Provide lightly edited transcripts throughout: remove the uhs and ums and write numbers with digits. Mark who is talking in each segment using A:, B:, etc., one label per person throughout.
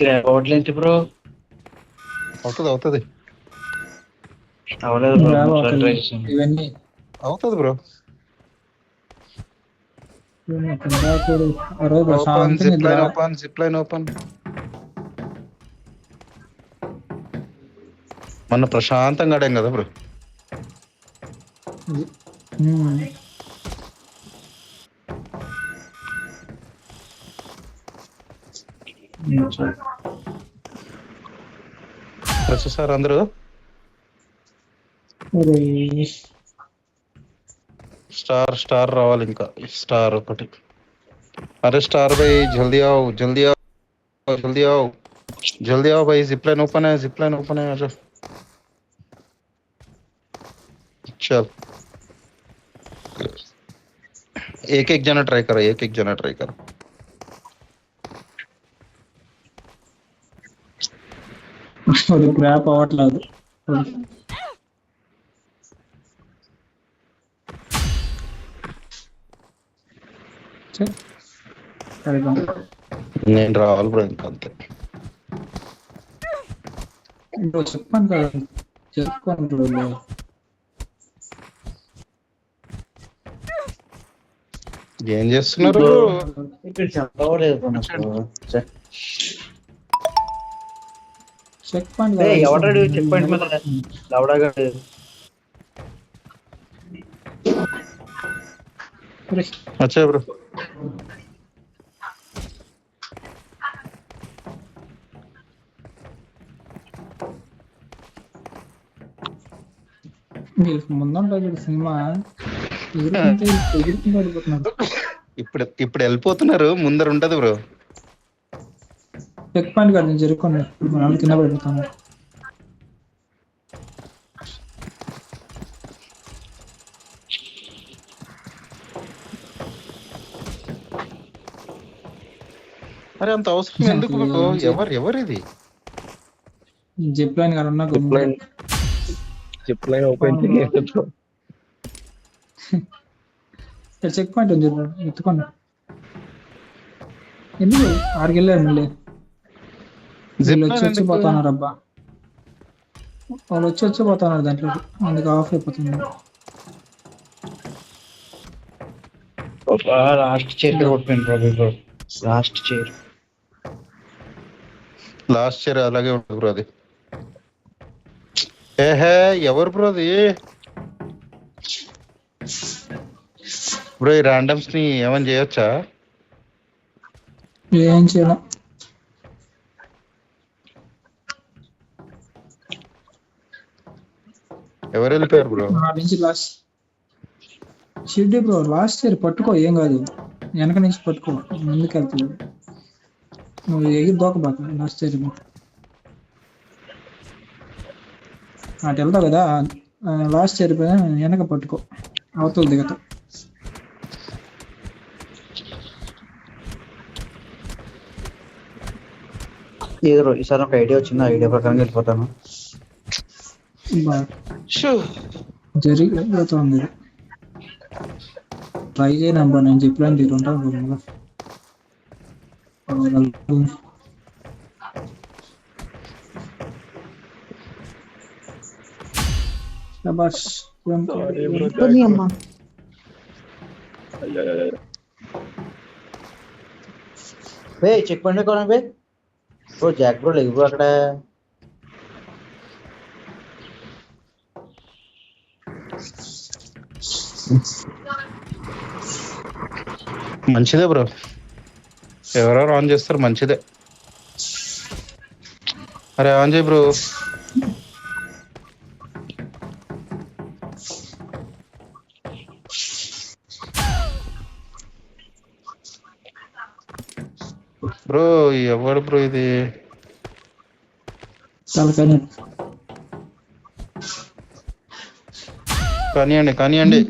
A: Grab అవట్లేదు bro.
B: అవుతుంది
A: అవలేదు బ్రో,
C: గ్రాబ్
A: ఒకసారి ట్రై
C: అవుతుంది
A: చేసాను.
C: ఇవన్నీ.
B: అవుతుంది బ్రో.
C: ఆ రోజు
B: ఓపెన్
C: ప్రశాంతంగా
B: జిప్
C: నిద్ర.
B: Line open, zip line open. మొన్న ప్రశాంతంగా ఆడాం కదా బ్రో. వచ్చేసారు అందరూ. స్టార్ రావాలి ఇంకా, స్టార్ ఒకటి. अरे स्टार भाई जल्दी आओ, जल्दी आओ, जल्दी आओ, जल्दी आओ भाई. जिप लाइन ओपन है, जिप लाइन ओपन है, आजा. चल एक एक जना ट्राई करो, एक एक जना ट्राई करो.
C: గ్రాప్ అవ్వట్లేదు.
B: నేను రావాలి బ్రో ఇంకా అంతే.
C: చెప్పాను కదా చెప్పుకుంటాడు.
B: ఏం చేస్తున్నారు?
A: ఇక్కడ చెప్పలేదు బ్రో నాకు.
C: చెక్ పాయింట్
A: ఎవడాడు చెక్ పాయింట్ మీద లవడాగాడు.
B: అచ్చా బ్రో.
C: ముందుంటుంది సినిమా. ఎగురుతున్నాడు.
B: ఇప్పుడు వెళ్ళిపోతున్నారు, ముందర ఉంటది బ్రో.
C: చెక్ పాయింట్ కాదు, నేను జరుపుకోండి. మనం కింద పడిపోతాను.
B: అరే అంత అవసరం ఎందుకు బ్రో? ఎవరు ఇది?
C: జిప్ లైన్ కాదు, ఉన్నా
D: జిప్ లైన్ ఓపెన్ చేయలేదు.
C: చెక్ పాయింట్ ఉంది, ఎత్తుకోండి. ఎందుకు ఆడికెళ్ళారు మళ్ళీ? వీళ్ళు వచ్చి పోతున్నారు అబ్బా, వాళ్ళు వచ్చి పోతున్నారు దాంట్లో, అందుకు ఆఫ్ అయిపోతుంది.
A: లాస్ట్ చైర్ కొట్టిపోయింది బ్రో. లాస్ట్ చైర్
B: అలాగే ఉంటుంది బ్రో. అది ఏహే ఎవరు బ్రో అది? బ్రో ఈ ర్యాండమ్స్ ని ఏమని చేయొచ్చా?
C: ఏం చేయడం.
B: ఎవరు వెళ్ళిపోయారు బ్రో?
C: నుంచి లాస్ట్ షిడ్డి బ్రో, లాస్ట్ ఇయర్ పట్టుకో, ఏం కాదు. వెనక నుంచి పట్టుకో, ముందుకు వెళ్తుంది. నువ్వు ఎగిరి దోకపోతా లాస్ట్ ఇయర్. అటు వెళ్తావు కదా, లాస్ట్ ఇయర్ వెనక పట్టుకో, అవతల దిగతావు.
A: ఏదో ఈసారి ఒక ఐడియా వచ్చింది, ఐడియా ప్రకారం వెళ్ళిపోతాను.
C: జరిగిపోతుంది. ట్రై చేయనబ్బా, నేను చెప్పాను తీరుంటాను.
A: చెక్ పాయింట్ కొనండి బ్రో. జాక్ బ్రో లేవు అక్కడ.
B: మంచిదే బ్రో, ఎవరెవరు ఆన్ చేస్తారు మంచిదే. అరే ఆన్ చేయి బ్రో. బ్రో ఎవరు బ్రో ఇది? కానివ్వండి.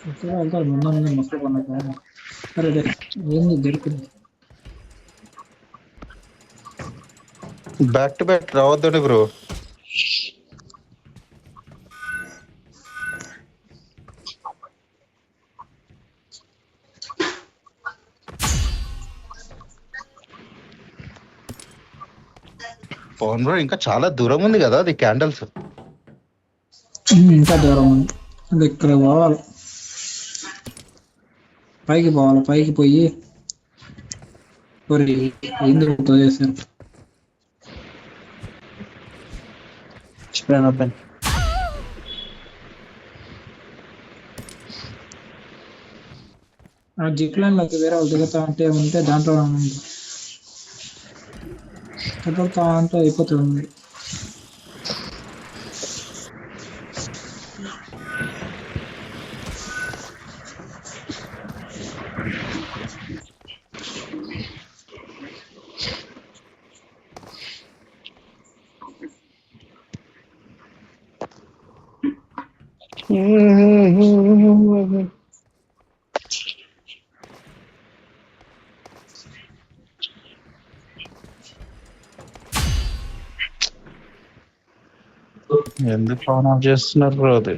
C: ఇక్కడ వెళ్తారు ముందు మొక్కలు కొన్నాక. సరే ఏంది దొరికింది.
B: బ్యాక్ టు బ్యాక్ రావద్దండి బ్రో. పవన్ బ్రో ఇంకా చాలా దూరం ఉంది కదా అది క్యాండిల్స్.
C: ఇంకా దూరం ఉంది. ఇంకా ఇక్కడ పోవాలి, పైకి పోవాలి. పైకి పోయి ఎందుకు చేశారు.
A: Explain open.
C: ఆ జిప్ లైన్ లోకి వేరే వాళ్ళు దిగుతా అంటే ఉంటే దాంట్లో ఉంది. కదులుతా అంటే అయిపోతుంది.
B: ఎందుకు ఆన్ ఆఫ్ చేస్తున్నారు బ్రో అది?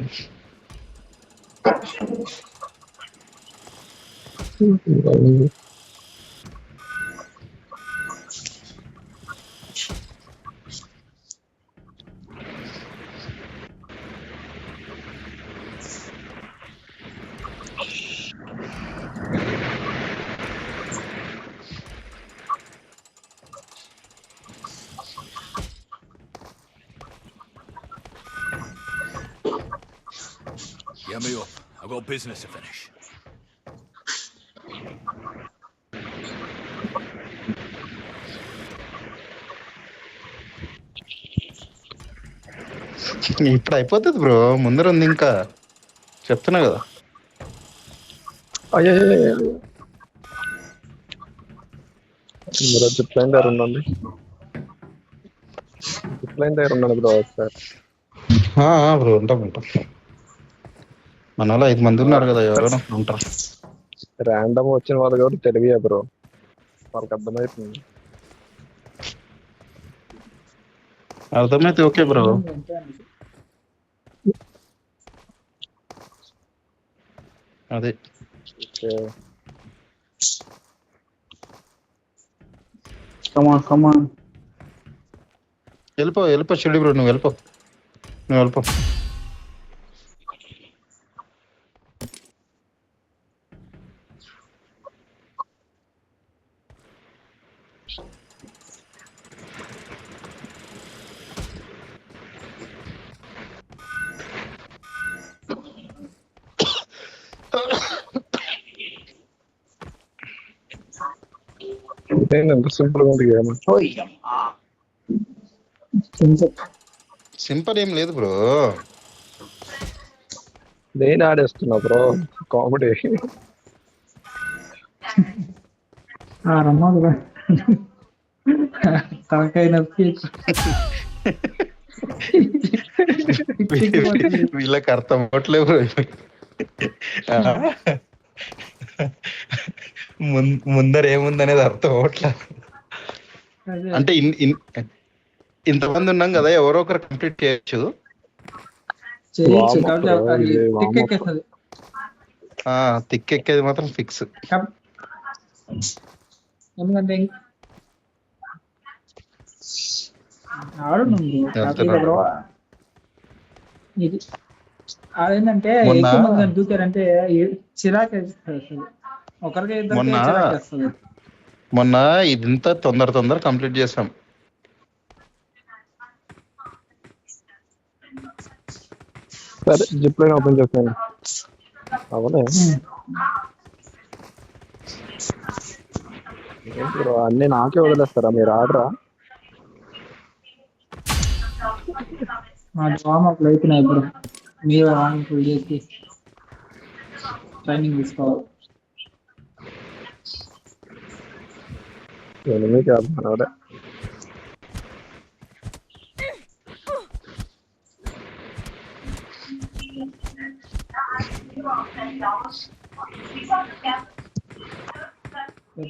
E: Get me up. I've got business to finish.
B: ఇప్పుడు అయిపోతుంది బ్రో, ముందర ఉంది ఇంకా. చెప్తున్నా కదా.
D: అయ్యో మీరు జిప్ లైన్ దగ్గర ఉండండి. జిప్ లైన్ దగ్గర ఉండండి బ్రో సార్.
B: బ్రో ఉంటాం. మన వాళ్ళు 5 మంది ఉన్నారు కదా, ఎవరైనా ఉంటారు.
D: ర్యాండమ్ వచ్చిన వాళ్ళు కూడా తెలివియా బ్రో, వాళ్ళకి అర్థమవుతుంది.
B: అర్థమైతే ఓకే బ్రో. అదే
D: ఓకే.
A: Come on.
B: వెళ్ళిపో చెడి బ్రో, నువ్వు వెళ్ళిపో.
D: ఎంత సింపుల్ గా ఉంది గేమ్.
B: సింపుల్ ఏం లేదు బ్రో.
D: నేను ఆడేస్తున్నా బ్రో, కామెడీ.
C: రమ్మా తలకాయ నొప్పి.
B: వీళ్ళకి అర్థం అవ్వట్లేదు బ్రో. ముందర ఏముందనేది అర్థం అవ్వట్లే. అంటే ఇంతమంది ఉన్నాం కదా, ఎవరో ఒకరు కంప్లీట్ చేయొచ్చు. తిక్కెక్కేది మాత్రం ఫిక్స్.
C: ఎందుకంటే ఇది అదేంటంటే ఎక్కువ మంది దూకారంటే చిరాకు అసలు. ఒకరికి ఇద్దరికి
B: మొన్న ఇదంతా తొందర కంప్లీట్ చేసాం.
D: సరే జిప్ లైన్ ఓపెన్ చేస్తాను. అవునే అన్ని నాకే వదిలేస్తారా, మీరు ఆడరా?
C: మా వామప్లు అయిపోయినాయి. ఇప్పుడు మీరు వామప్లు చేసి ట్రైనింగ్ తీసుకోవాలి.
D: ఎనిమిది కాదు మనవరే.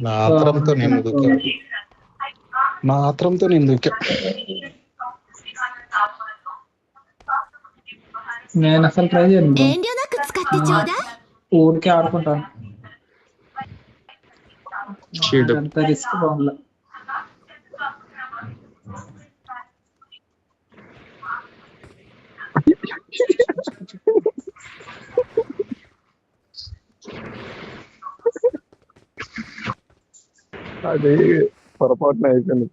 B: నా ఆత్రంతో నేను దూకా నా ఆత్రంతో నేను దూకా
C: నేను అసలు ట్రై చేయను bro.
F: 遠慮なく使ってちょうだい。
C: ఊరికే ఆడుకుంటాను.
B: చీడు
C: అంత రిస్క్ బాగుండలే.
D: అది పొరపాటున అయిపోయింది.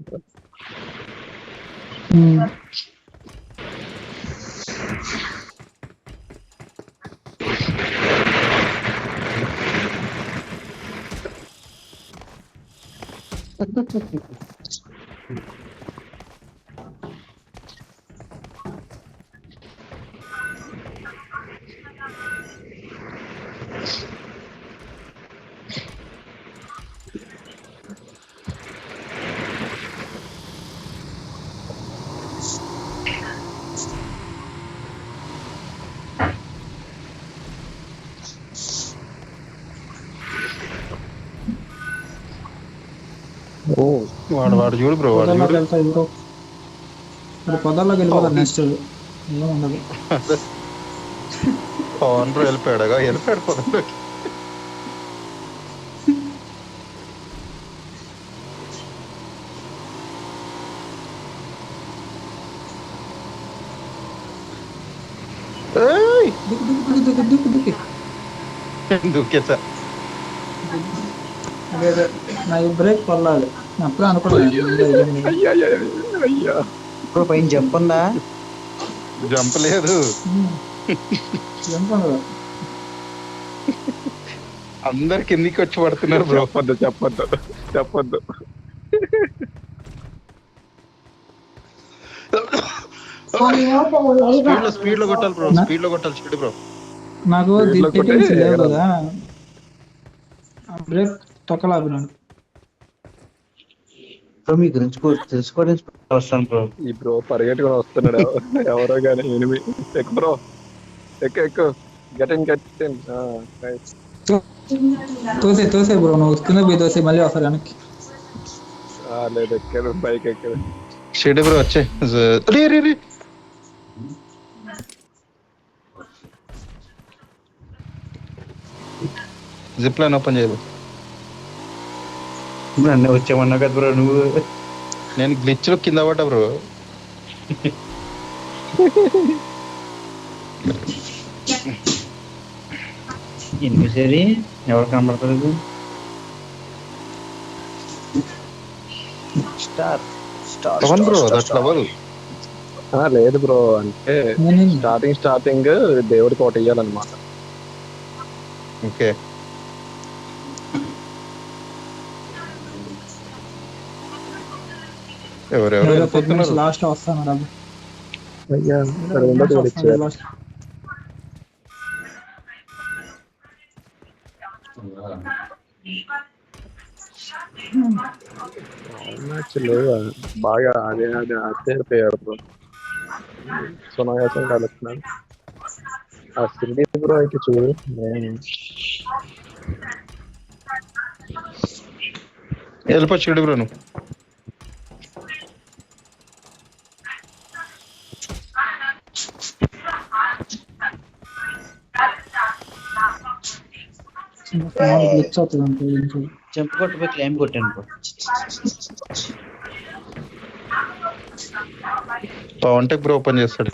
D: ఓ
B: వాడు చూడు బ్రో వాడు
C: పొదల్లోకి
B: చూడు
C: వెళ్తాయి bro. ఇప్పుడు పొదల్లోకి వెళ్ళిపోతాను నెక్స్ట్. ఏముండదు.
B: పవన్ బ్రో వెళ్ళిపోయాడు పొదలోకి. ఏయ్!
C: దిక్కు.
B: దూకేసా
C: అదే నా బ్రేక్ పర్లేదు. అప్పుడే అనుకున్నాను.
D: అయ్యా
A: బ్రో పైన జంప్ ఉందా?
B: జంప్ లేదు. అందరు కిందికి వచ్చి పడుతున్నారు బ్రో.
D: చెప్పొద్దు
B: స్పీడ్ లో కొట్టాలి బ్రో. స్పీడ్ లో కొట్టాలి స్పీడ్ బ్రో.
C: నాకు
D: వీటిలో కొట్టే
C: లేవు కదా. బ్రేక్ తొక్కలాగినాడు.
A: బ్రో మీ గురించి తెలుసుకోవడానికి వస్తాను బ్రో.
D: ఈ బ్రో పరిగెట్టుకుని వస్తున్నాడు ఎవరో కానీ ఎనిమి. ఎక్కు బ్రో ఎక్కు గెట్ ఇన్
C: తోసే బ్రో, నువ్వు కింద పోయి తోసే మళ్ళీ వస్తారు వెనక్కి.
D: లేదు ఎక్కాడు బైక్ ఎక్కాడు.
B: షెడ్ బ్రో వచ్చే రే జిప్ లైన్ ఓపెన్ చేయదు.
A: నన్ను వచ్చామన్నా కదా బ్రో నువ్వు.
B: నేను గ్లిచ్ లో కింద పడ్డా బ్రో.
A: ఎనిమిది ఎవరు కనబడతారు? Star
B: Pavan bro that level.
D: లేదు బ్రో అంటే స్టార్టింగ్ దేవుడికి ఒకటి ఇయ్యాలన్నమాట.
B: ఓకే ఎవరెవరు వెళ్ళిపోతున్నారు?
C: లాస్ట్ వస్తాను డబ్బు.
D: అయ్యా దేవుడు ఇచ్చాడు. బాగా అదే అయిపోయాడు బ్రో. సునాయాసం కలుస్తున్నాడు. ఆ సిరిడి బ్రో అయితే చూడు.
B: వెళ్ళిపో చెడు బ్రో నువ్వు.
C: గ్లిచ్ అవుతుంది అంటే
A: జంప్ కొట్టిపోయి క్లైమ్ కొట్టాను bro.
B: Pawan tech bro open చేస్తాడు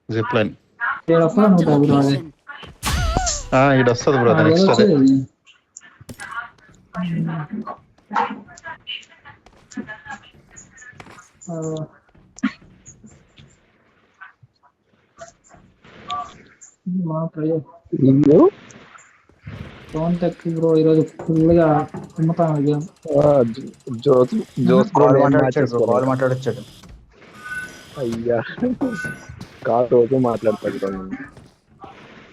B: జిప్ లైన్. ఈడ వస్తుంది బ్రో. నెక్స్ట్ అదే
C: పవన్ టెక్ బ్రో ఈరోజు ఫుల్ గా అమ్ముతాను గేమ్.
D: జోస్
A: కాల్ మాట్లాడొచ్చాడు.
D: అయ్యా కాల్ రోజు మాట్లాడతాడు.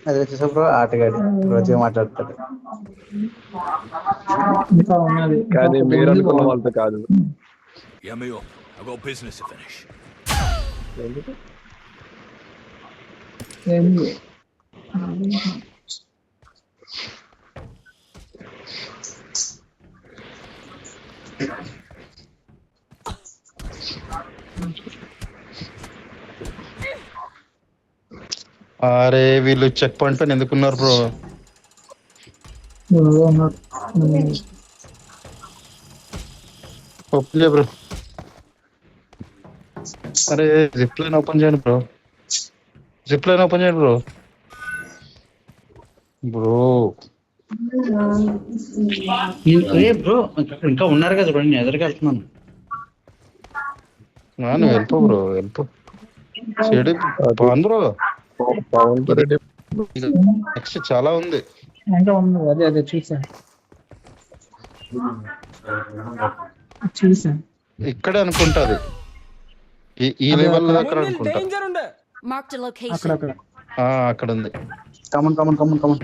A: అది వచ్చేసా బ్రో ఆటగాడు రోజుగా మాట్లాడతాడు.
C: ఇంకా ఉన్నది
D: కానీ మీరు అనుకున్న వాళ్ళతో కాదు.
E: Get me up. I've got business to finish.
C: ఏంది
B: అరే వీళ్ళు చెక్ పాయింట్ పైన ఎందుకున్నారు బ్రో?
C: ఎవరో ఉన్నారు.
B: ఓపెన్ చేయ బ్రో. అరే జిప్ లైన్ ఓపెన్ చేయండి బ్రో. జిప్ లైన్ ఓపెన్ చేయండి బ్రో. బ్రో
A: ఏ బ్రో ఇంకా ఉన్నారు కదా బ్రో, నేను ఎదురుకి వెళ్తున్నాను.
B: నువ్వు వెళ్ళిపో బ్రో, వెళ్ళిపో. చెడు పవన్ బ్రో,
D: పవన్ రెడ్డి
B: నెక్స్ట్ చాలా ఉంది.
C: ఇంకా ఉంది, అదే అదే చూసాను.
B: ఇక్కడే అనుకుంటాది, ఈ
C: అదే
B: లెవెల్
C: అక్కడ.
B: అక్కడ అనుకుంటా.
F: Marked a location.
C: అక్కడ
B: అక్కడ ఉంది.
A: Come on come on come on come on.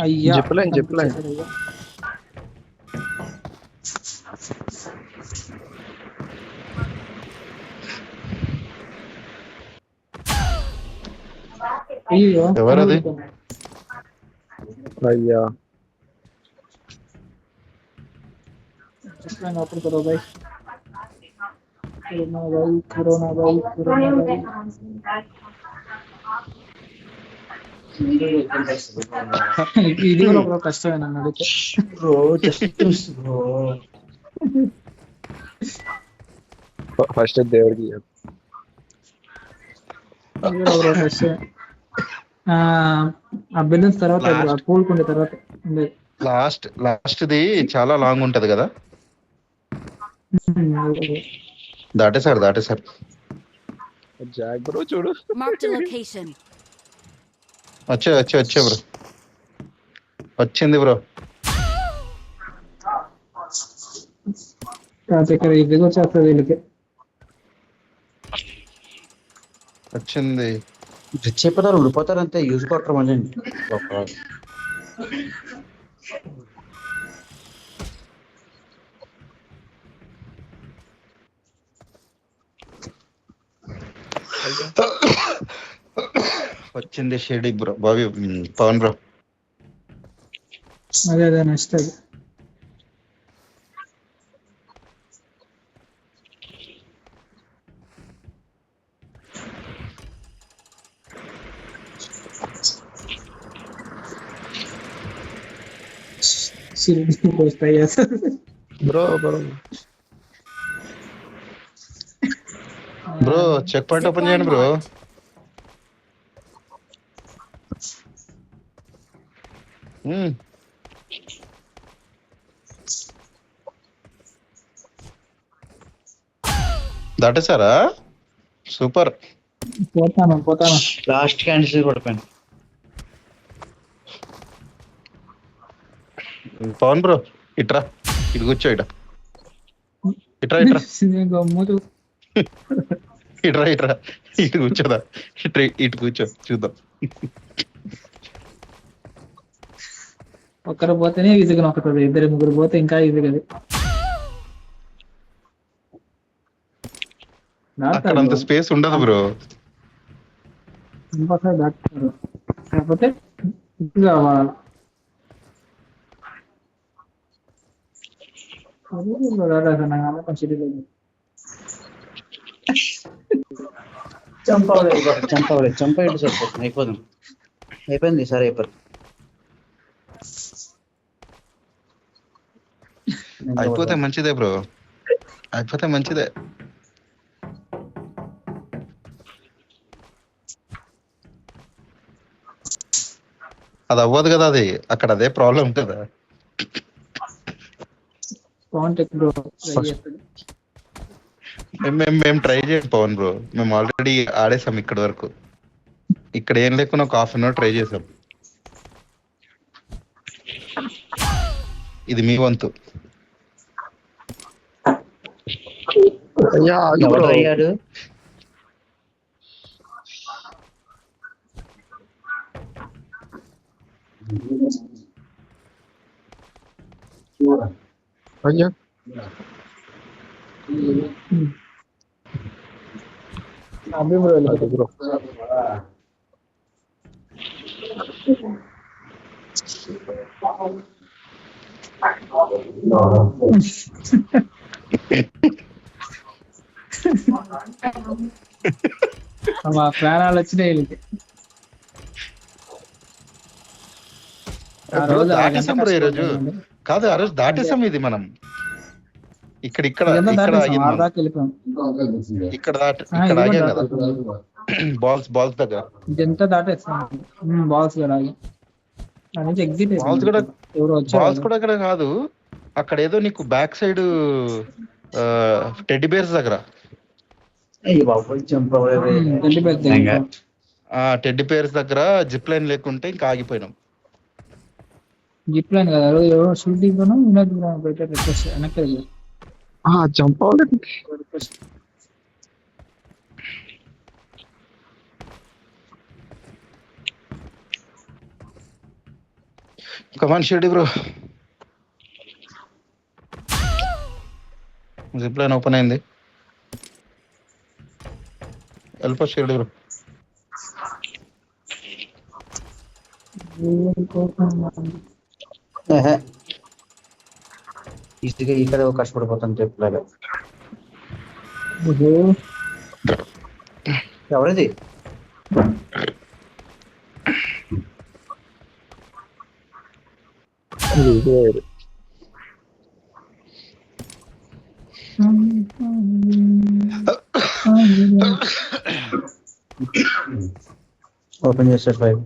C: అయ్యా
D: చెప్పలేం.
C: అయ్యో
B: ఎవరది?
D: అయ్యా
C: ఓపెన్ కరో భాయ్. కరోనా భాయ్. ఇది కూడా ఒక కష్టమే నన్ను అడిగితే.
A: Bro just bro.
D: ఫస్ట్ దేవుడికి
C: ఇది కూడా ఒక కష్టమే. ఆ బెలూన్స్ తర్వాత పూలుకుండే తర్వాత ఉండేది.
B: లాస్ట్ది చాలా లాంగ్ ఉంటది కదా. దాటేసారు.
D: జాక్ బ్రో చూడు.
F: Marked a location.
B: వచ్చే బ్రో, వచ్చింది బ్రో.
C: ఇక్కడ ఇది వచ్చేస్తుంది వీళ్ళకి.
B: వచ్చింది.
A: రిచ్ అయిపోతారు, ఉండిపోతారు అంతే. యూజ్ కొట్టరు మళ్ళీ.
B: వచ్చింది షేడి బ్రో, బావి పవన్ బ్రో.
C: అదే నెక్స్ట్ అది. వస్తాయి
D: bro
B: bro check point open చేయండి బ్రో. దాటేసారా? సూపర్.
C: పోతాను
A: లాస్ట్ క్యాండిడేట్ పడిపోయాను.
B: పవన్ బ్రో ఇట్రా, ఇటు కూర్చో. ఇట్రా
C: గమ్ముతూ
B: ఇటు కూర్చోదా. ఇటు కూర్చో చూద్దాం.
C: ఒక్కరు పోతేనే ఈజీగా నొక్కుతుంది, ఇద్దరు ముగ్గురు పోతే ఇంకా ఈజీగా.
B: అక్కడ అంత స్పేస్ ఉండదు బ్రో.
C: దాటుతారు కాకపోతే కావాలి.
A: చంపలేదు సరిపోతుంది. అయిపోయింది సరే
B: అయిపోతే మంచిదే బ్రో, అయిపోతే మంచిదే. అది అవ్వదు కదా, అది అక్కడ అదే ప్రాబ్లం కదా. మేము ట్రై చేయండి పవన్ బ్రో. మేము ఆల్రెడీ ఆడేసాం ఇక్కడి వరకు. ఇక్కడ ఏం లేకుండా ఒక హాఫ్ అన్ అవర్ ట్రై చేసాం. ఇది మీ వంతు.
A: ఎవరు అయ్యాడు?
D: అయ్యా బ్రో
C: మా ప్రాణాలు వచ్చినాయి వీళ్ళకి. ఆ
B: బ్రో
C: రోజు
B: దాటేసాం బ్రో ఈరోజు.
C: కష్టపడ్డామండి.
B: కాదు ఆ రోజు దాటేసాం ఇది మనం. ఇక్కడ ఇక్కడ
C: ఇదంతా
B: ఇక్కడ
C: దాటేసాం,
B: ఆగింది
C: 6
B: మనం.
C: దాకా వెళ్ళిపోయాం.
B: ఇక్కడ
C: ఆ,
B: ఇక్కడ
C: ఇది కూడా
B: ఆగాం కదా
C: దాటేసాం.
B: బాల్స్ దగ్గర.
C: ఇదంతా దాటేస్తాం. బాల్స్ కూడా ఆగి దాని నుంచి ఎగ్జిట్
B: బాల్స్ కూడా
C: ఎవరు
B: బాల్స్
C: వచ్చారు.
B: కూడా అక్కడ కాదు, అక్కడ ఏదో నీకు బ్యాక్ సైడ్ టెడ్డీ బేర్స్ దగ్గర.
A: అయ్యి బాబు జంప్
B: టెడ్డీ బేర్స్ దగ్గర జిప్ లైన్ లేకుంటే ఇంకా ఆగిపోయినాం.
C: జిప్ లైన్ కదా, ఆ రోజు ఎవరో షూటింగ్ వినోద్ బయట రిక్వెస్ట్ వెనక్కి వెళ్ళి
D: జంప్ అవ్వలేదు.
C: రిక్వెస్ట్.
B: కమాన్ షెడ్డి బ్రో. జిప్ లైన్ ఓపెన్ అయింది. వెళ్ళిపో షెడ్డి బ్రో.
A: ఈజీగా ఇక్కడ కష్టపడిపోతాను చెప్పలాగా. ఎవరిది ఓపెన్ చేస్తారు 5.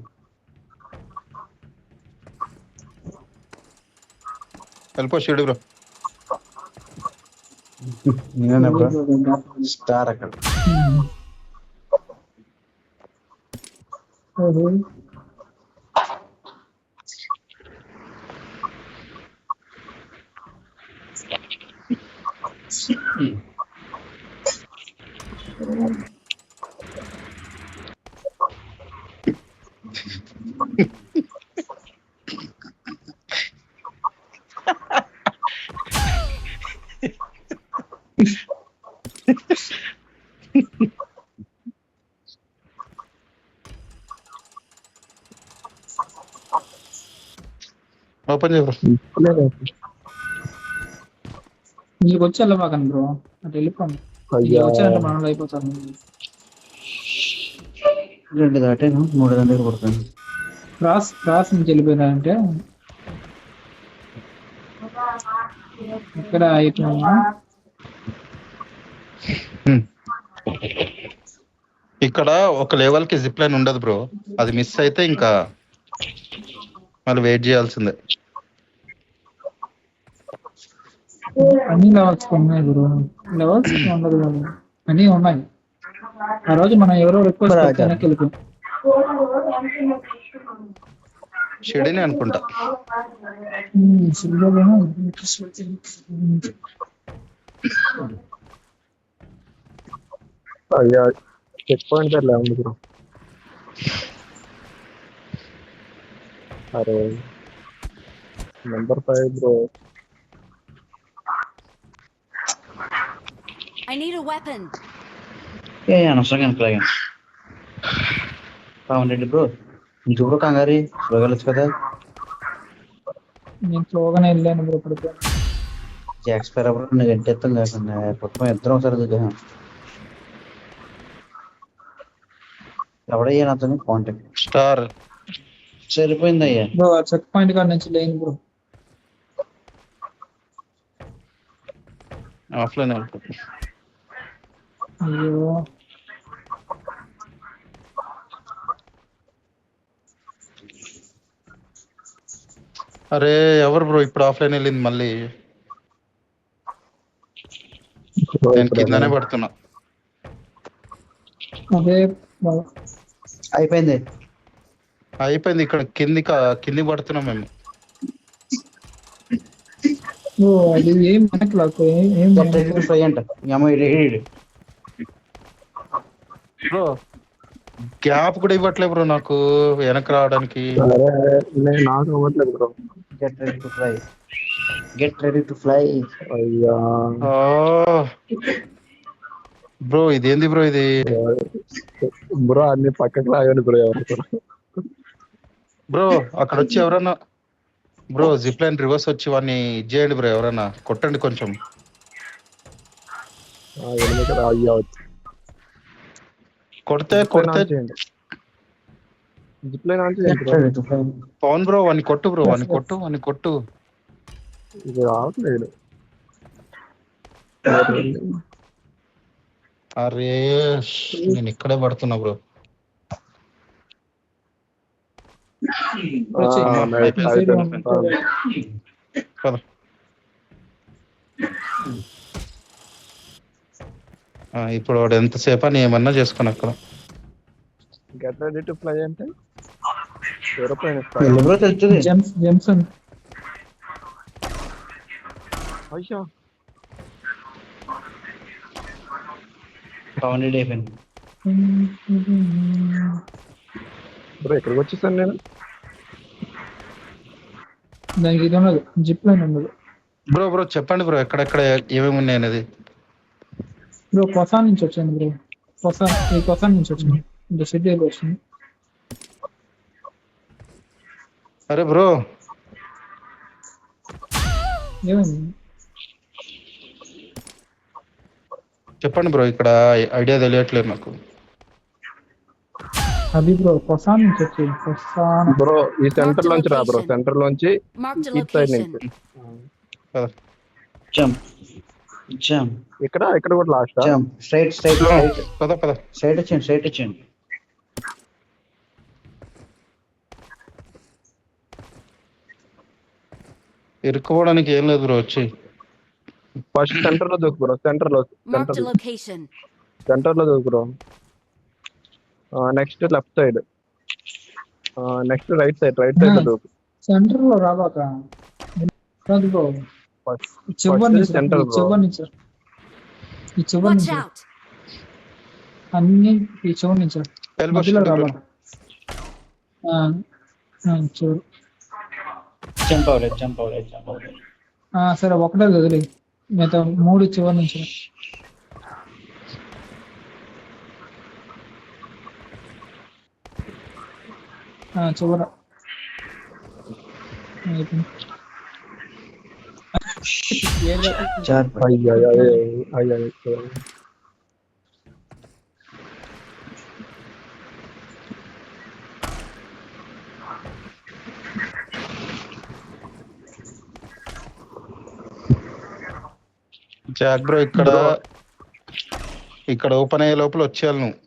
B: వెళ్ళిపో షెడ్డి బ్రో.
A: నేనే స్టార్ అక్కడ.
B: ఓపెన్ చేయ బ్రో.
C: నీకు వచ్చి వెళ్ళబాకండి బ్రో, అటు వెళ్ళిపోండి. వచ్చారంటే మనలో అయిపోతాను.
A: 2 దాటాను, 3 దగ్గర పడుతుంది.
C: క్రాస్ నుంచి వెళ్ళిపోయినారంటే ఇక్కడ అయిపోయినా.
B: ఇక్కడ ఒక లెవెల్ కి జిప్ లైన్ ఉండదు బ్రో. అది మిస్ అయితే ఇంకా మళ్ళీ వెయిట్ చేయాల్సిందే.
C: అన్ని లెవెల్స్ ఉన్నాయి బ్రో, లెవెల్స్ ఉండదు కదా, అన్ని ఉన్నాయి. ఆ రోజు మనం ఎవరో రిక్వెస్ట్ వెనక్కి వెళ్ళిపోయాం.
B: షెడీనే అనుకుంటా.
D: అయ్యా చెక్ పాయింట్ దగ్గర ఉంది బ్రో. అరే number 5 bro.
F: I need a weapon.
A: అనవసరంగా వెనకలాగాను. కావండి బ్రో, ఇంక బ్రో కంగారి వెళ్ళచ్చు కదా.
C: నేను స్లోగానే వెళ్ళాను బ్రో. ఇప్పుడు
A: జాక్స్ పేర గంటెత్తం కాకుండా మొత్తం ఇద్దరం ఒకసారి దిగాం. ఎవడయ్యా అతను కాంటాక్ట్
B: స్టార్
A: సరిపోయింది అయ్యా.
C: బ్రో చెక్ పాయింట్ కాడ నుంచి లేను బ్రో.
B: ఆఫ్లైన్.
C: అయ్యో
B: అరే ఎవరు బ్రో ఇప్పుడు ఆఫ్లైన్ వెళ్ళింది మళ్ళీ? నేను కిందనే పడుతున్నా.
C: అదే
A: అయిపోయింది.
B: ఇక్కడ కింది పడుతున్నాం మేము.
C: అది ఏం మనకు ఏం
A: ఫ్రై అంట
B: బ్రో గ్యాప్ కూడా ఇవ్వట్లే బ్రో నాకు వెనక్కి రావడానికి.
D: నాకు అవ్వట్లేదు bro.
A: Get ready to fly.
D: అయ్యా
B: బ్రో ఇదేంది బ్రో ఇది?
D: బ్రో అన్ని పక్కకు లాగండి బ్రో. ఎవరు
B: బ్రో అక్కడ వచ్చి ఎవరన్నా బ్రో జిప్ లైన్ రివర్స్ వచ్చి వాడిని ఇది చేయండి బ్రో. ఎవరన్నా కొట్టండి కొంచెం.
D: ఎనిమిది కదా అయ్యా
B: కొడితే
D: చేయండి జిప్ లైన్ ఆన్ చేయండి bro.
A: ఎక్కడ దుబాయ్?
B: పవన్ బ్రో వాడిని కొట్టు బ్రో, వాడిని కొట్టు.
D: ఇది రావట్లేదు
B: అరే నేను ఇక్కడే పడుతున్నా బ్రో. పద. ఇప్పుడు వాడు ఎంతసేపు అని ఏమన్నా చేసుకుని అక్కడ.
D: గెట్ రెడీ టు ఫ్లై అంటే ఏరోప్లేన్
A: వెళ్ళి బ్రో తెలుస్తుంది.
C: జెమ్స్
D: అయ్యా
A: పవన్ రెడీ అయిపోయింది.
D: బ్రో ఎక్కడికి వచ్చేసాను నేను
C: దానికి ఇది ఉండదు, జిప్ లైన్ ఉండదు
B: బ్రో చెప్పండి బ్రో ఎక్కడెక్కడ ఏమేమి ఉన్నాయి అనేది.
C: బ్రో. కొసా నుంచి వచ్చాను బ్రో. కొసా నుంచి వచ్చింది. ఇంకా షెడ్యూల్ వచ్చింది.
B: అరే బ్రో
C: ఏమైంది?
B: చెప్పండి బ్రో, ఇక్కడ ఐడియా తెలియట్లేదు నాకు.
C: అది బ్రో కొసా నుంచి వచ్చింది.
D: బ్రో ఈ సెంటర్ లోంచి రా బ్రో, సెంటర్ లోంచి
F: Marked a
D: east side
F: location.
D: నుంచి
A: జంప్ జంప్
D: ఇక్కడ కూడా లాస్ట్
A: జంప్ స్ట్రైట్
B: పద
A: స్ట్రైట్ వచ్చేయండి.
B: ఇరుక్కోవడానికి ఏం లేదు బ్రో, వచ్చి
D: ఫస్ట్ సెంటర్ లో దూకు bro,
F: Marked a location.
D: Centre లో దూకు bro. Next left side, next right side లో దూకు.
C: సెంటర్ లో రాబాక బ్రో. చివరి నుంచి
D: సెంటర్
C: ఈ చివరి
F: Watch
C: నుంచి
F: out.
C: అన్ని ఈ చివరి నుంచి
B: ఎల్బో
C: మధ్యలో
B: షూట్
C: రాబాక. చూడు.
A: జంప్ అవ్వలేదు.
C: సరే ఒకటే వదిలే, మిగతా 3 చివరి నుంచి. చివర
B: జాక్ బ్రో ఇక్కడ ఓపెన్ అయ్యే లోపల వచ్చేయాలి నువ్వు.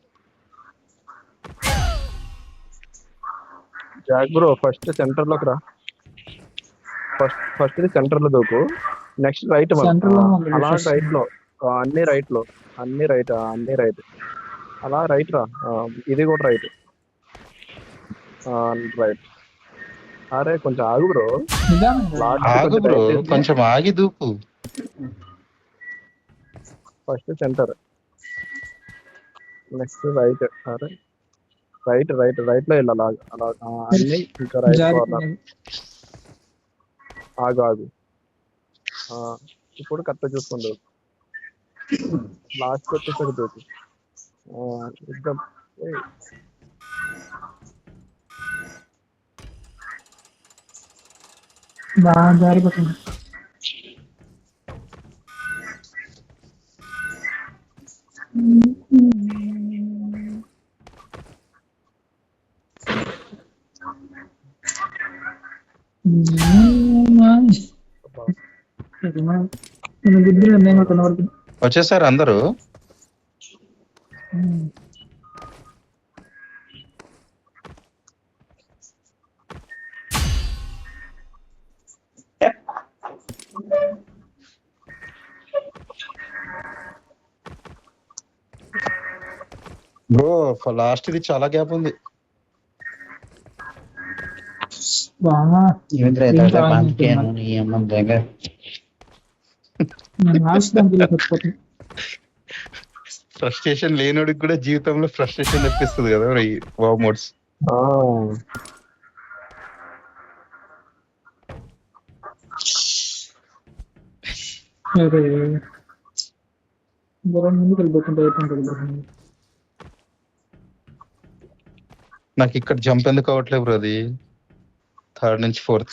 D: జాక్ బ్రో ఫస్ట్ సెంటర్ లోకి రా. ఫస్ట్ సెంటర్ లో దూకు. నెక్స్ట్ రైట్ అలా రైట్ లో అన్ని రైట్ అలా రైట్ రా. ఇది కూడా రైట్. అరే కొంచెం ఆగు బ్రో,
B: కొంచెం ఆగి దూకు.
D: First centre, next right. అరే రైట్ లో వెళ్ళాలి. అలా అన్ని ఇంకా రైట్ కార్నర్. ఆగు. ఇప్పుడు కరెక్ట్ చూసుకుంటూ లాస్ట్ వచ్చేసరికి దూకు.
C: బాగా జారిపోతుంది.
B: వచ్చేసారు అందరూ. బ్రో లాస్ట్ ఇది చాలా గ్యాప్ ఉంది. ఫ్రస్ట్రేషన్ లేనోడికి కూడా జీవితంలో ఫ్రస్ట్రేషన్ తెప్పిస్తుంది కదా ఈ వావ్ మోడ్స్. నాకు ఇక్కడ జంప్ ఎందుకు అవ్వట్లేదు బ్రో, అది 3rd నుంచి 4th.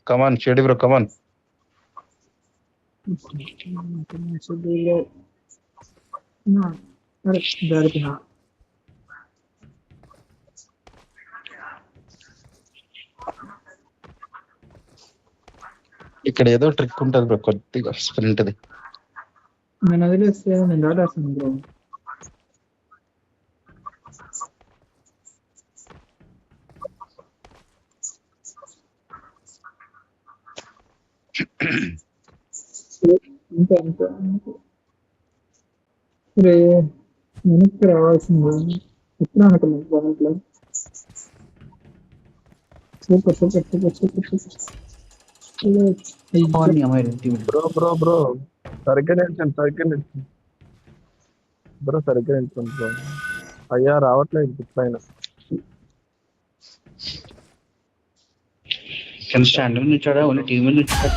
B: కమాన్ షెడి బ్రో కమాన్.
C: అరే జారిపోయినా.
B: ఇక్కడ ఏదో ట్రిక్ ఉంటది బ్రో, కొద్దిగా స్ప్రింట్ది.
C: నేను వదిలేస్తే నేను దాటేస్తాను బ్రో. ఇంకా రే వెనక్కి రావాల్సింది ఎప్పుడు అనుకున్నాను దాంట్లో. Super super super super super.
D: Bro సరిగ్గా నిల్చండి బ్రో, సరిగ్గా నిల్చండి బ్రో. అయ్యా రావట్లేదు పైన.
A: స్టాండ్ మీద నుంచాడా ఓన్లీ టీవీ మీద నుంచాడా?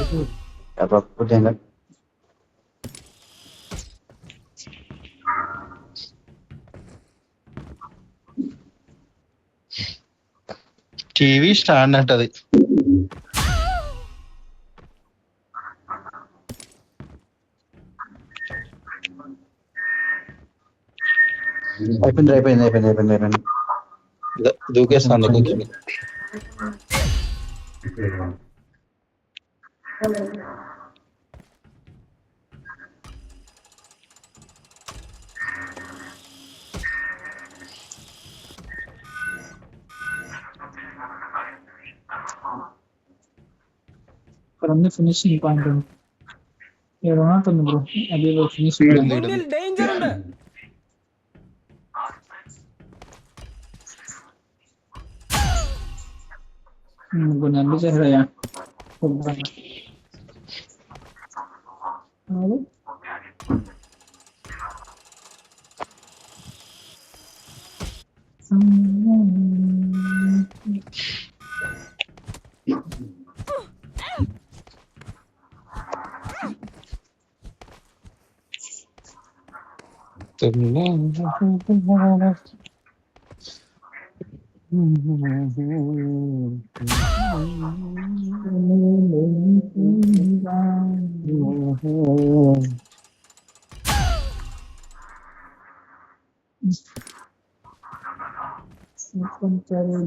B: టీవీ స్టాండ్ అంటది.
A: అయిపోయింది.
B: దూకేస్తాను కూర్చొని.
C: ఇక్కడ ఉంది ఫినిషింగ్ పాయింట్. ఏదో ఉంటుంది బ్రో, అది ఫినిషింగ్ పాయింట్. కొన్ని అల్లు చేసాయా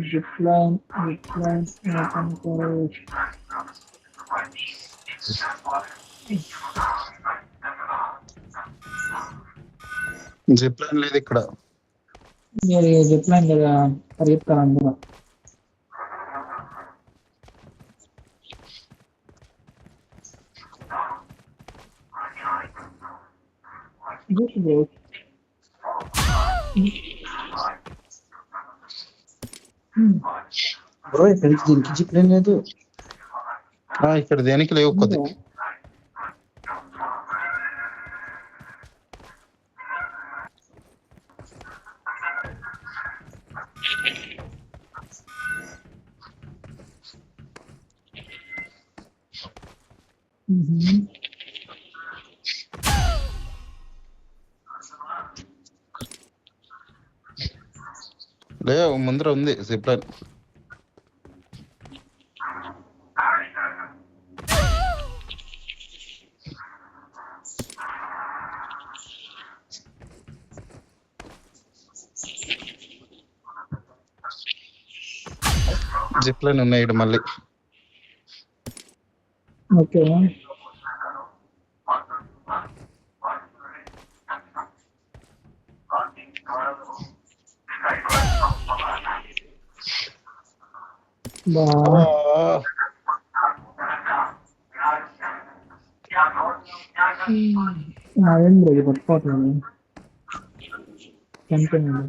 C: జిప్ లైన్
B: జిప్ లైన్ లేదు ఇక్కడ.
C: జిప్ లైన్ కదా పరిగెత్తారు అందరూ.
A: బ్రో ఇక్కడ దీనికి జిప్ లైన్ లేదు.
B: ఇక్కడ దేనికి లేవు కొద్ది. లేవు, ముందర ఉంది జిప్ లైన్. జిప్ లైన్ ఉన్నాయి ఇక్కడ మళ్ళీ.
C: ఓకే ఏం లేదు పట్టుకోవట్లేదు. చనిపోయింది.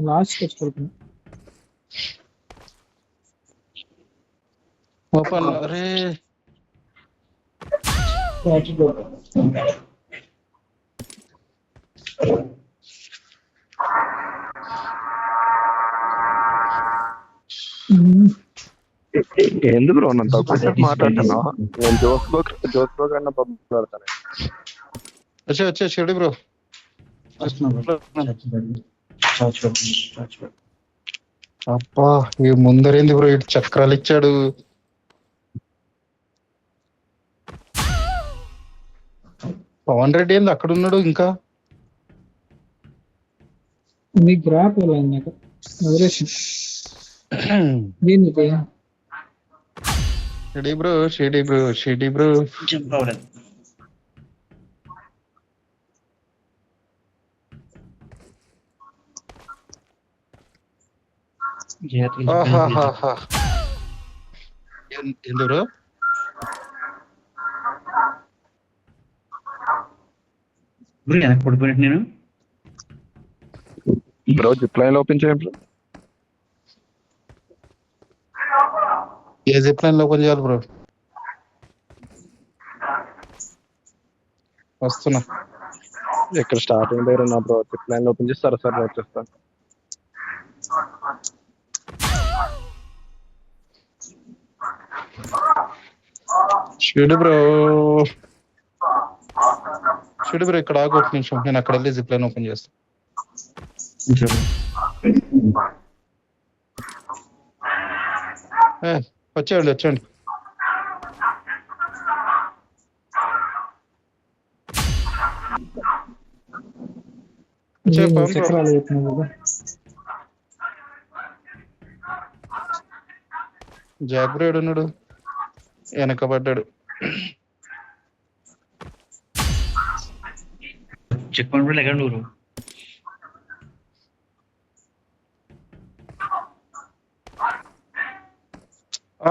C: లాస్ట్ తెచ్చుకోవాలి.
B: ఓపెన్. అరే
D: ఎందుకు బ్రో నన్ను తక్కువ మాట్లాడుతున్నా? నేను జోస్ బ్రో కన్నా పబ్లిక్ ఆడతాను.
B: వచ్చే షిరిడి బ్రో.
A: వస్తున్నా bro. చార్జ్ పెట్టు.
B: అబ్బా ఈ ముందరేంది బ్రో, ఇటు చక్రాలు ఇచ్చాడు. పవన్ రెడ్డి ఏంది అక్కడ ఉన్నాడు ఇంకా.
C: నీ గ్రాప్ ఎలా నాకు వదిలేసి దీనికి
B: షిరిడి బ్రో.
A: జంప్ అవ్వలేదు.
B: ఆహాహాహా. ఏంది బ్రో.
A: బ్రో వెనక్కి పడిపోయినట్టు నేను.
D: బ్రో జిప్ లైన్ ఓపెన్ చేయండి బ్రో.
B: ఏ జిప్ లైన్ ఓపెన్ చేయాలి బ్రో. వస్తున్నా.
D: ఇక్కడ స్టార్టింగ్ దగ్గర ఉన్నా బ్రో, జిప్ లైన్ ఓపెన్ చేసి సరే వచ్చేస్తాను.
B: షిరిడి బ్రో ఇక్కడ ఆగు ఒక నిమిషం, నేను అక్కడ వెళ్ళి జిప్ లైన్ ఓపెన్ చేస్తాను. వచ్చేయండి. పవన్ బ్రో.
C: చక్రాలు చెప్పినావు కదా.
B: జాగ్రత్త ఉన్నాడు, వెనకబడ్డాడు.
A: చెక్ పాయింట్ కూడా ఎక్కడ నువ్వు.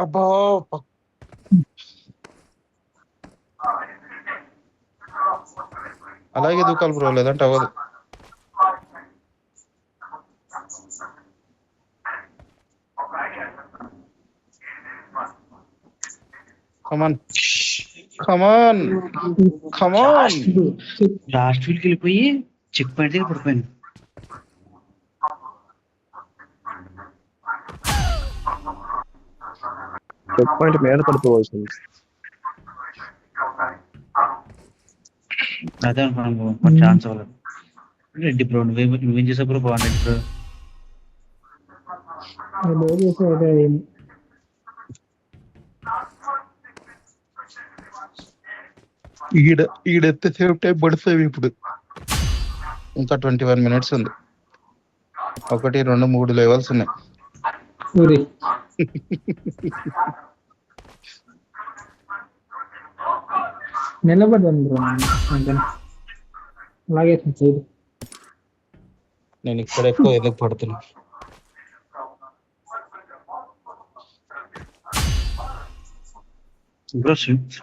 B: అబ్బా అలాగే దూకాలి బ్రో, లేదంటే అవ్వదు. కమాన్
A: లాస్ట్ వీల్కి వెళ్ళిపోయి చెక్ పాయింట్ దగ్గర పడిపోయాను.
D: చెక్ పాయింట్ మీద పడిపోవాల్సింది.
A: అదే అనుకున్నాను ఛాన్స్ అవ్వలేదు. రెడ్డి బ్రో నువ్వేం చేసావు బ్రో. పవన్ రెడ్డి బ్రో
B: ఈడెత్తే సేఫ్ టైం పడుతుంది ఇప్పుడు. ఇంకా 21 minutes ఉంది. 1 2 3 లెవెల్స్ ఉన్నాయి.
C: నిలబడ్డాను బ్రో అలాగే చేయదు.
B: నేను ఇక్కడ ఎక్కువ ఎందుకు పడుతున్నా.
A: బ్రో స్విచ్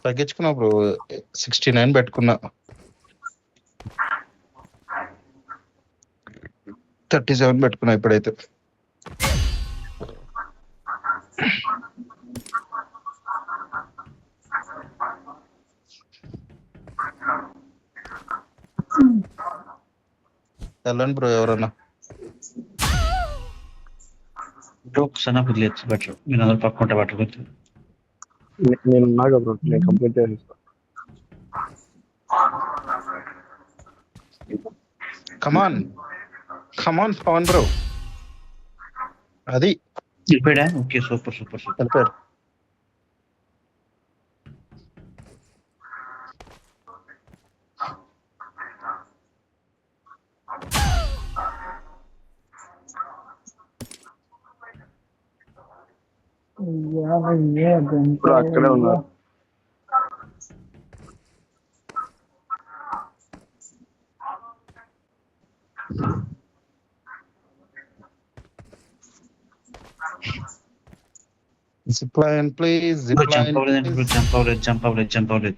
B: తగ్గించుకున్నా బ్రో, 69 పెట్టుకున్నా. 37 పెట్టుకున్నా ఇప్పుడైతే. వెళ్ళండి బ్రో ఎవరన్నా.
A: బ్రో ఒకసారి నాకు వదిలేదు బెటర్. మీరు అందరూ పక్కుంటే పట్టుకోవచ్చు.
D: నేను ఉన్నాగా బ్రో, నేను కంప్లీట్ చేసేస్తాను.
B: కమాన్ పవన్ బ్రో. అది
A: వెళ్ళిపోయాడా. Okay super.
B: వెళ్ళిపోయాడు.
D: బ్రో అక్కడే ఉన్నారు.
B: Zip line please.
A: జంప్ అవ్వలేదు.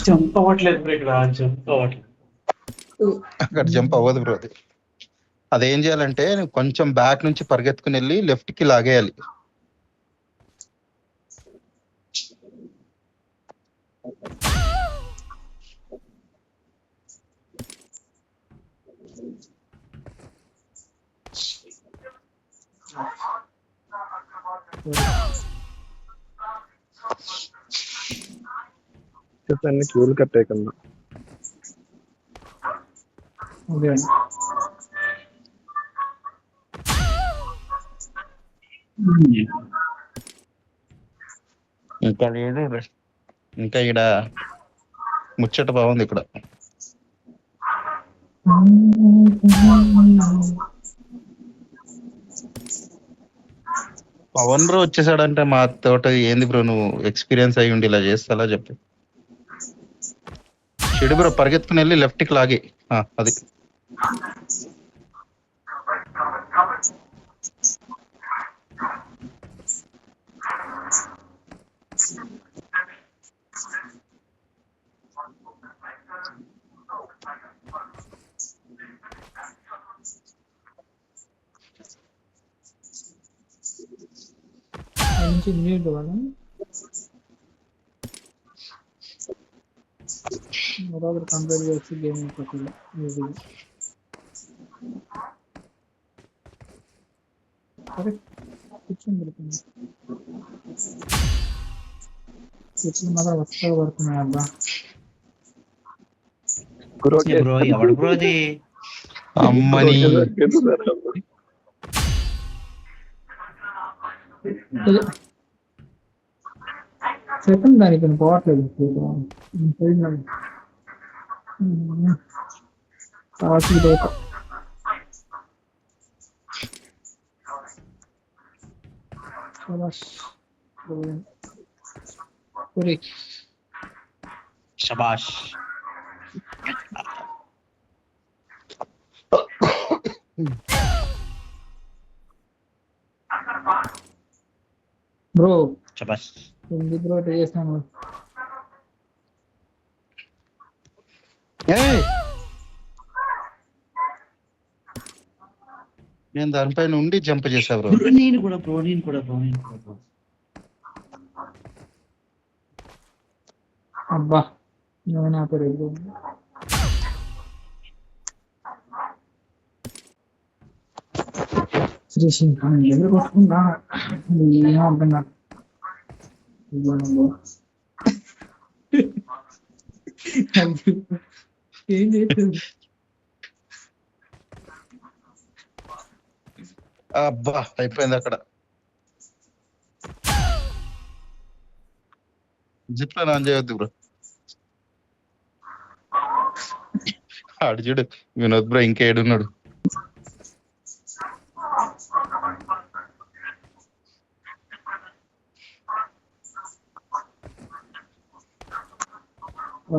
G: జంప్ అవ్వట్లేదు బ్రో ఇక్కడ జంప్ అవ్వట్లేదు.
B: అక్కడ జంప్ అవ్వదు బ్రో అది. అదేం చేయాలంటే నువ్వు కొంచెం బ్యాక్ నుంచి పరిగెత్తుకుని వెళ్ళి లెఫ్ట్ కి లాగేయాలి.
D: అన్ని క్యూలు కట్టేయకుండా
C: అదే
B: ఇంకా లేదు ఇంకా ఇక్కడ ముచ్చట బాగుంది ఇక్కడ. పవన్ బ్రో వచ్చేసాడంటే మా తోట ఏంది బ్రో నువ్వు ఎక్స్పీరియన్స్ అయ్యి ఉండి ఇలా చేస్తా చెప్పు. చెడు బ్రో పరిగెత్తుకుని వెళ్ళి లెఫ్ట్ కి లాగి అది
C: నుంచి మ్యూట్ కదా బరాబర్ కంపేర్ చేసి గేమ్ అయిపోతుంది. అరే కూర్చొని పెడుతుంది కూర్చొని మాత్రం వస్తూ పడుతున్నాయి అబ్బా.
A: బ్రో ఎవడు బ్రో అది?
B: అమ్మని
C: సెకండ్ దానికి పోవట్లేదు.
A: శబాష్.
C: బ్రో
A: శబాష్.
C: ఉంది బ్రో ట్రై చేస్తాను.
B: నేను దానిపైన ఉండి జంప్ చేసా బ్రో.
A: నేను కూడా బ్రో.
C: అబ్బా నా పేరు శ్రీశంకర్ ఎదురు కొట్టుకున్నా ఏం అర్థం కాదు. ఏం చేస్తుంది
B: అబ్బా అయిపోయింది అక్కడ. జిప్ లైన్ ఆన్ చేయొద్దు బ్రో. ఆడు చూడు వినోద్ బ్రో ఇంకా ఏడున్నాడు.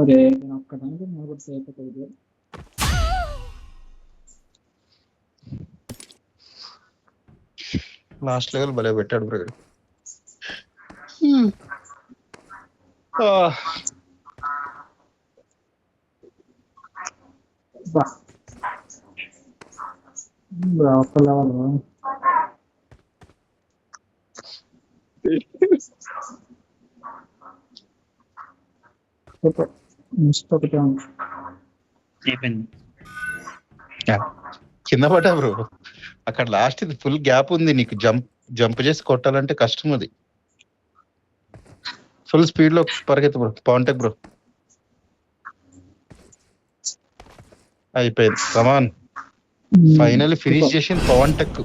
C: అరే నేను ఒక్కదానికి మొదటి అయిపోతుంది.
B: లాస్ట్ లెవెల్ భలే పెట్టాడు బ్రో.
C: ఒక్క లెవెల్ ఒకటే ఉంది.
A: అయిపోయింది.
B: కింద పడ్డా బ్రో. అక్కడ లాస్ట్ ఇది ఫుల్ గ్యాప్ ఉంది. నీకు జంప్ చేసి కొట్టాలంటే కష్టం. అది ఫుల్ స్పీడ్ లో పరిగెత్తు బ్రో. పాంటెక్ బ్రో అయిపోయింది. కమాన్ ఫైనల్ ఫినిష్ చేసింది పవన్ టెక్.